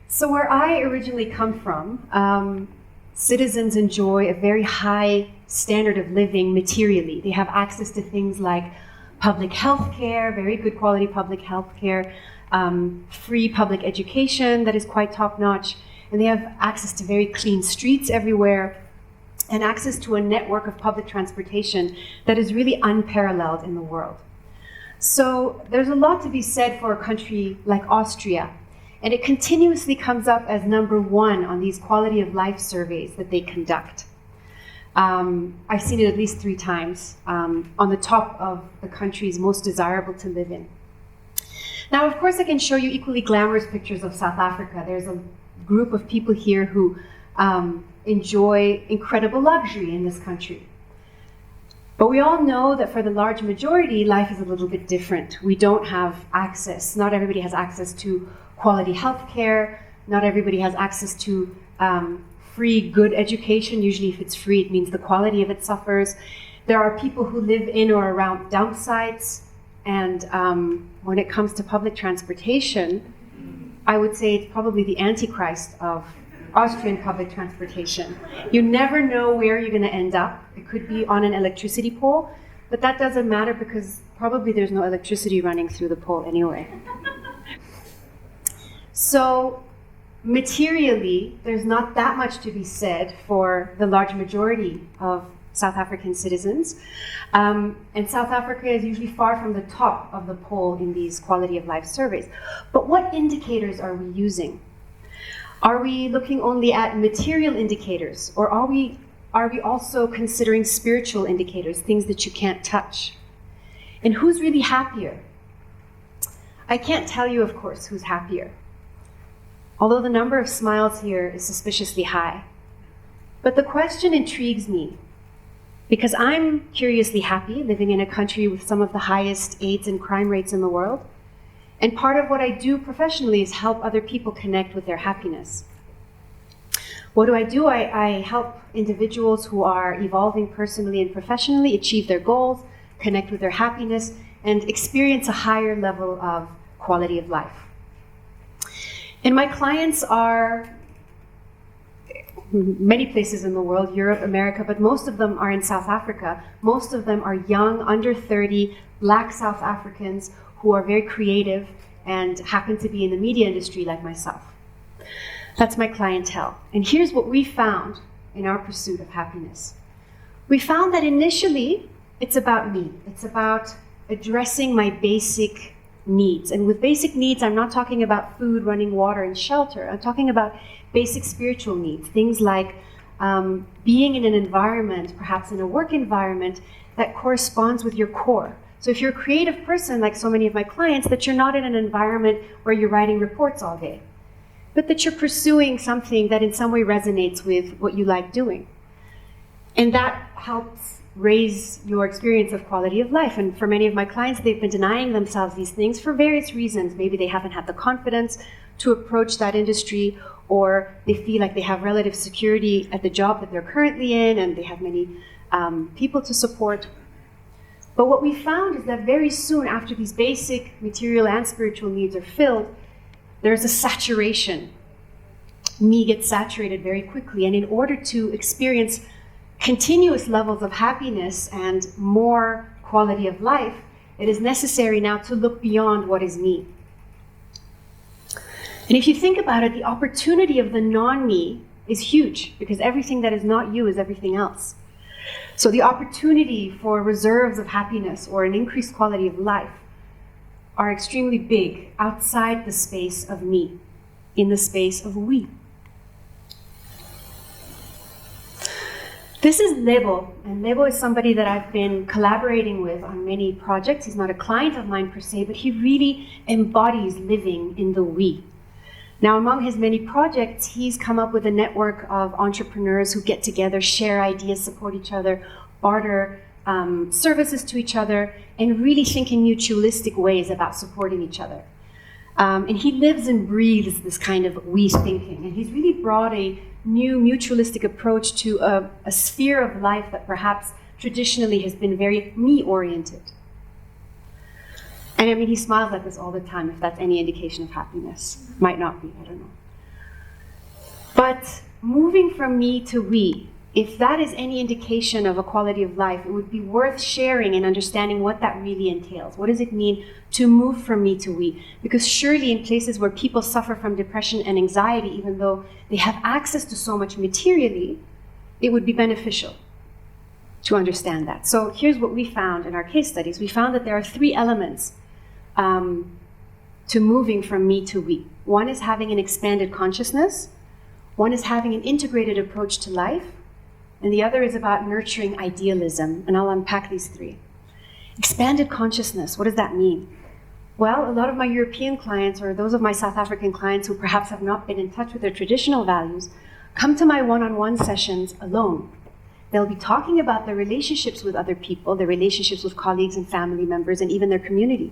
So where I originally come from, citizens enjoy a very high standard of living materially. They have access to things like public health care, very good quality public health care, free public education that is quite top-notch, and they have access to very clean streets everywhere, and access to a network of public transportation that is really unparalleled in the world. So there's a lot to be said for a country like Austria, and it continuously comes up as #1 on these quality of life surveys that they conduct. I've seen it at least 3 times on the top of the countries most desirable to live in. Now, of course, I can show you equally glamorous pictures of South Africa. There's a group of people here who enjoy incredible luxury in this country. But we all know that for the large majority, life is a little bit different. We don't have access. Not everybody has access to quality health care. Not everybody has access to free, good education. Usually if it's free, it means the quality of it suffers. There are people who live in or around dump sites. And when it comes to public transportation, I would say it's probably the antichrist of Austrian public transportation. You never know where you're going to end up. It could be on an electricity pole, but that doesn't matter because probably there's no electricity running through the pole anyway. So materially, there's not that much to be said for the large majority of South African citizens. And South Africa is usually far from the top of the poll in these quality of life surveys. But what indicators are we using? Are we looking only at material indicators, or are we also considering spiritual indicators, things that you can't touch? And who's really happier? I can't tell you, of course, who's happier, although the number of smiles here is suspiciously high. But the question intrigues me, because I'm curiously happy living in a country with some of the highest AIDS and crime rates in the world. And part of what I do professionally is help other people connect with their happiness. What do? I help individuals who are evolving personally and professionally achieve their goals, connect with their happiness, and experience a higher level of quality of life. And my clients are many places in the world, Europe, America, but most of them are in South Africa. Most of them are young, under 30, Black South Africans who are very creative and happen to be in the media industry like myself. That's my clientele. And here's what we found in our pursuit of happiness. We found that initially, it's about me. It's about addressing my basic needs. And with basic needs, I'm not talking about food, running water, and shelter. I'm talking about basic spiritual needs, things like being in an environment, perhaps in a work environment, that corresponds with your core. So if you're a creative person, like so many of my clients, that you're not in an environment where you're writing reports all day, but that you're pursuing something that in some way resonates with what you like doing. And that helps raise your experience of quality of life. And for many of my clients, they've been denying themselves these things for various reasons. Maybe they haven't had the confidence to approach that industry, or they feel like they have relative security at the job that they're currently in, and they have many people to support. But what we found is that very soon after these basic material and spiritual needs are filled, there's a saturation. Me gets saturated very quickly, and in order to experience continuous levels of happiness and more quality of life, it is necessary now to look beyond what is me. And if you think about it, the opportunity of the non-me is huge, because everything that is not you is everything else. So the opportunity for reserves of happiness or an increased quality of life are extremely big outside the space of me, in the space of we. This is Lebo, and Lebo is somebody that I've been collaborating with on many projects. He's not a client of mine per se, but he really embodies living in the we. Now, among his many projects, he's come up with a network of entrepreneurs who get together, share ideas, support each other, barter services to each other, and really think in mutualistic ways about supporting each other. And he lives and breathes this kind of we thinking. And he's really brought a new mutualistic approach to a sphere of life that perhaps traditionally has been very me-oriented. And I mean, he smiles like this all the time, if that's any indication of happiness. Might not be, I don't know. But moving from me to we, if that is any indication of a quality of life, it would be worth sharing and understanding what that really entails. What does it mean to move from me to we? Because surely in places where people suffer from depression and anxiety, even though they have access to so much materially, it would be beneficial to understand that. So here's what we found in our case studies. We found that there are 3 elements to moving from me to we. One is having an expanded consciousness. One is having an integrated approach to life. And the other is about nurturing idealism. And I'll unpack these 3. Expanded consciousness, what does that mean? Well, a lot of my European clients, or those of my South African clients who perhaps have not been in touch with their traditional values, come to my one-on-one sessions alone. They'll be talking about their relationships with other people, their relationships with colleagues and family members, and even their community.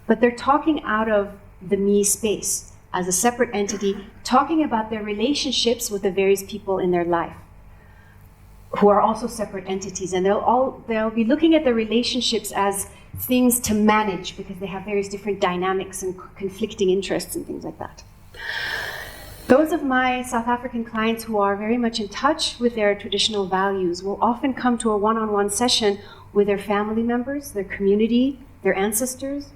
But they're talking out of the me space, as a separate entity, talking about their relationships with the various people in their life, who are also separate entities. And they'll be looking at their relationships as things to manage, because they have various different dynamics and conflicting interests and things like that. Those of my South African clients who are very much in touch with their traditional values will often come to a one-on-one session with their family members, their community, their ancestors,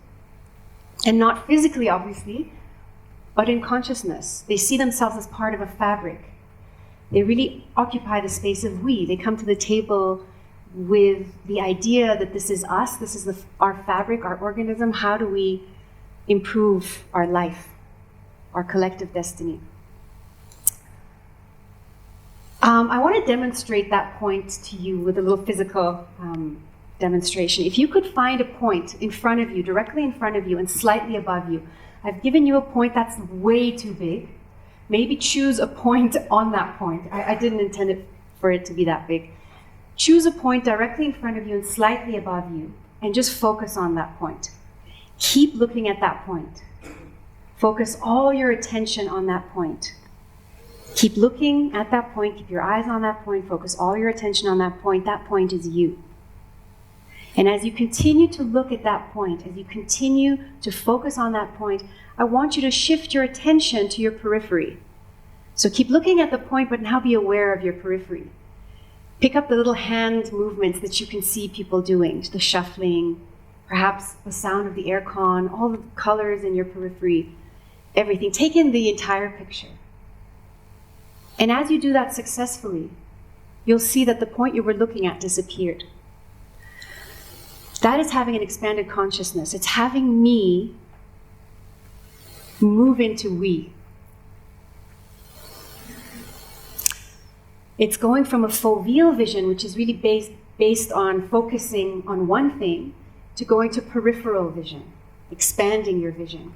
and not physically, obviously, but in consciousness. They see themselves as part of a fabric. They really occupy the space of we. They come to the table with the idea that this is us, this is our fabric, our organism. How do we improve our life, our collective destiny? I want to demonstrate that point to you with a little physical demonstration. If you could find a point in front of you, directly in front of you and slightly above you, I've given you a point that's way too big. Maybe choose a point on that point. I didn't intend it for it to be that big. Choose a point directly in front of you and slightly above you, and just focus on that point. Keep looking at that point. Focus all your attention on that point. Keep looking at that point, keep your eyes on that point, focus all your attention on that point. That point is you. And as you continue to look at that point, as you continue to focus on that point, I want you to shift your attention to your periphery. So keep looking at the point, but now be aware of your periphery. Pick up the little hand movements that you can see people doing, the shuffling, perhaps the sound of the aircon, all the colors in your periphery, everything. Take in the entire picture. And as you do that successfully, you'll see that the point you were looking at disappeared. That is having an expanded consciousness. It's having me move into we. It's going from a foveal vision, which is really based on focusing on one thing, to going to peripheral vision, expanding your vision.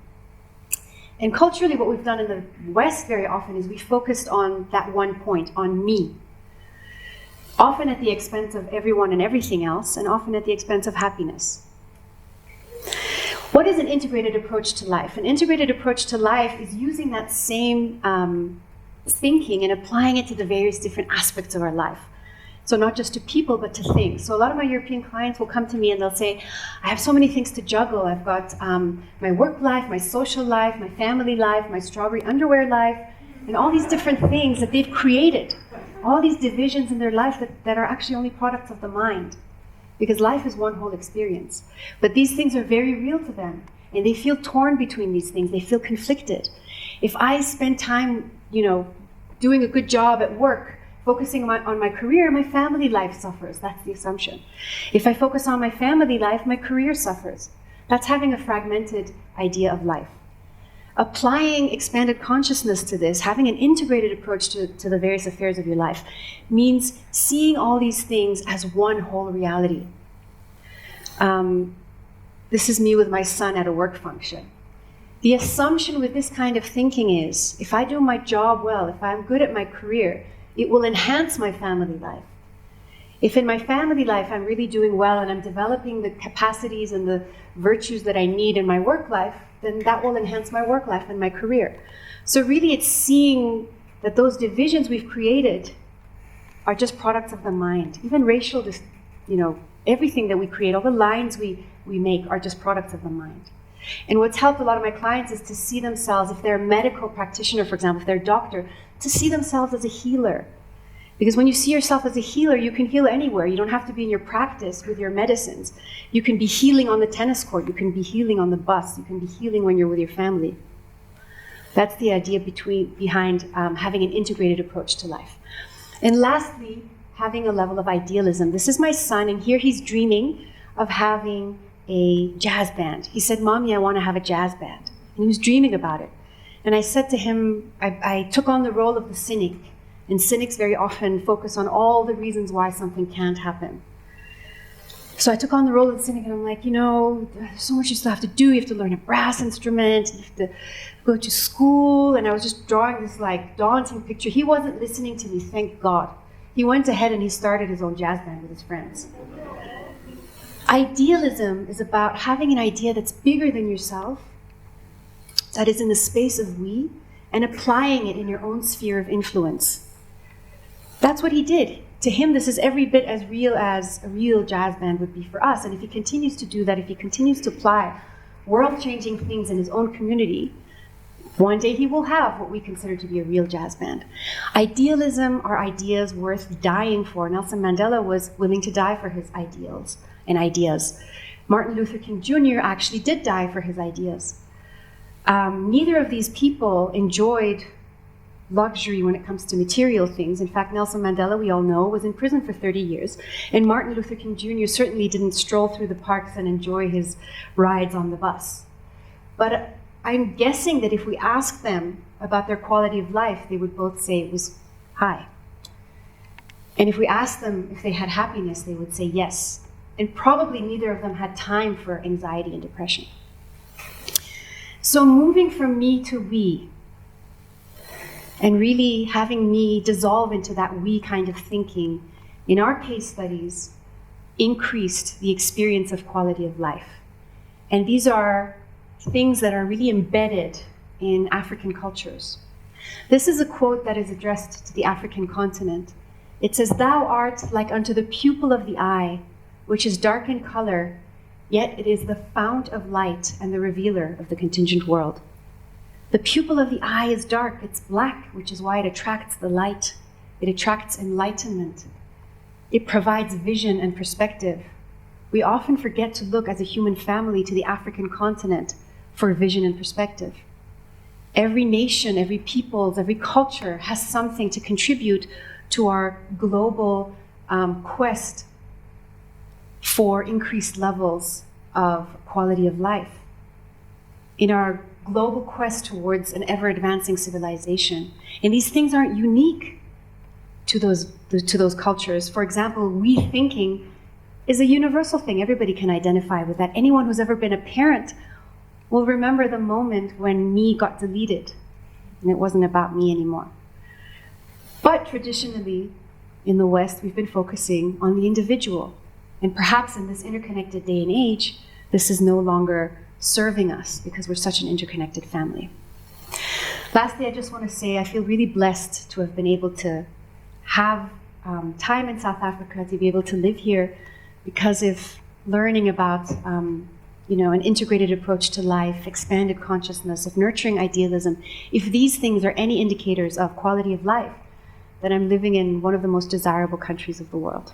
And culturally, what we've done in the West very often is we focused on that one point, on me. Often at the expense of everyone and everything else, and often at the expense of happiness. What is an integrated approach to life? An integrated approach to life is using that same thinking and applying it to the various different aspects of our life. So not just to people, but to things. So a lot of my European clients will come to me and they'll say, I have so many things to juggle. I've got my work life, my social life, my family life, my strawberry underwear life, and all these different things that they've created. All these divisions in their life that are actually only products of the mind. Because life is one whole experience. But these things are very real to them. And they feel torn between these things. They feel conflicted. If I spend time, doing a good job at work, focusing on my career, my family life suffers. That's the assumption. If I focus on my family life, my career suffers. That's having a fragmented idea of life. Applying expanded consciousness to this, having an integrated approach to the various affairs of your life, means seeing all these things as one whole reality. This is me with my son at a work function. The assumption with this kind of thinking is, if I do my job well, if I'm good at my career, it will enhance my family life. If in my family life I'm really doing well and I'm developing the capacities and the virtues that I need in my work life, then that will enhance my work life and my career. So really it's seeing that those divisions we've created are just products of the mind. Even racial, everything that we create, all the lines we make are just products of the mind. And what's helped a lot of my clients is to see themselves, if they're a medical practitioner, for example, if they're a doctor, to see themselves as a healer. Because when you see yourself as a healer, you can heal anywhere. You don't have to be in your practice with your medicines. You can be healing on the tennis court. You can be healing on the bus. You can be healing when you're with your family. That's the idea behind having an integrated approach to life. And lastly, having a level of idealism. This is my son, and here he's dreaming of having a jazz band. He said, "Mommy, I want to have a jazz band." And he was dreaming about it. And I said to him, I took on the role of the cynic. And cynics very often focus on all the reasons why something can't happen. So I took on the role of the cynic, and I'm like, there's so much you still have to do. You have to learn a brass instrument. You have to go to school. And I was just drawing this daunting picture. He wasn't listening to me, thank God. He went ahead and he started his own jazz band with his friends. Idealism is about having an idea that's bigger than yourself, that is in the space of we, and applying it in your own sphere of influence. That's what he did. To him, this is every bit as real as a real jazz band would be for us. And if he continues to do that, if he continues to apply world-changing things in his own community, one day he will have what we consider to be a real jazz band. Idealism are ideas worth dying for. Nelson Mandela was willing to die for his ideals and ideas. Martin Luther King Jr. actually did die for his ideas. Neither of these people enjoyed luxury when it comes to material things. In fact, Nelson Mandela, we all know, was in prison for 30 years. And Martin Luther King Jr. certainly didn't stroll through the parks and enjoy his rides on the bus. But I'm guessing that if we asked them about their quality of life, they would both say it was high. And if we asked them if they had happiness, they would say yes. And probably neither of them had time for anxiety and depression. So moving from me to we, and really having me dissolve into that we kind of thinking, in our case studies, increased the experience of quality of life. And these are things that are really embedded in African cultures. This is a quote that is addressed to the African continent. It says, "Thou art like unto the pupil of the eye, which is dark in color, yet it is the fount of light and the revealer of the contingent world." The pupil of the eye is dark, it's black, which is why it attracts the light. It attracts enlightenment. It provides vision and perspective. We often forget to look as a human family to the African continent for vision and perspective. Every nation, every people, every culture has something to contribute to our global quest for increased levels of quality of life. In our global quest towards an ever-advancing civilization. And these things aren't unique to those cultures. For example, we thinking is a universal thing. Everybody can identify with that. Anyone who's ever been a parent will remember the moment when me got deleted and it wasn't about me anymore. But traditionally, in the West, we've been focusing on the individual. And perhaps in this interconnected day and age, this is no longer serving us because we're such an interconnected family. Lastly, I just want to say I feel really blessed to have been able to have time in South Africa, to be able to live here because of learning about an integrated approach to life, expanded consciousness, of nurturing idealism. If these things are any indicators of quality of life, then I'm living in one of the most desirable countries of the world.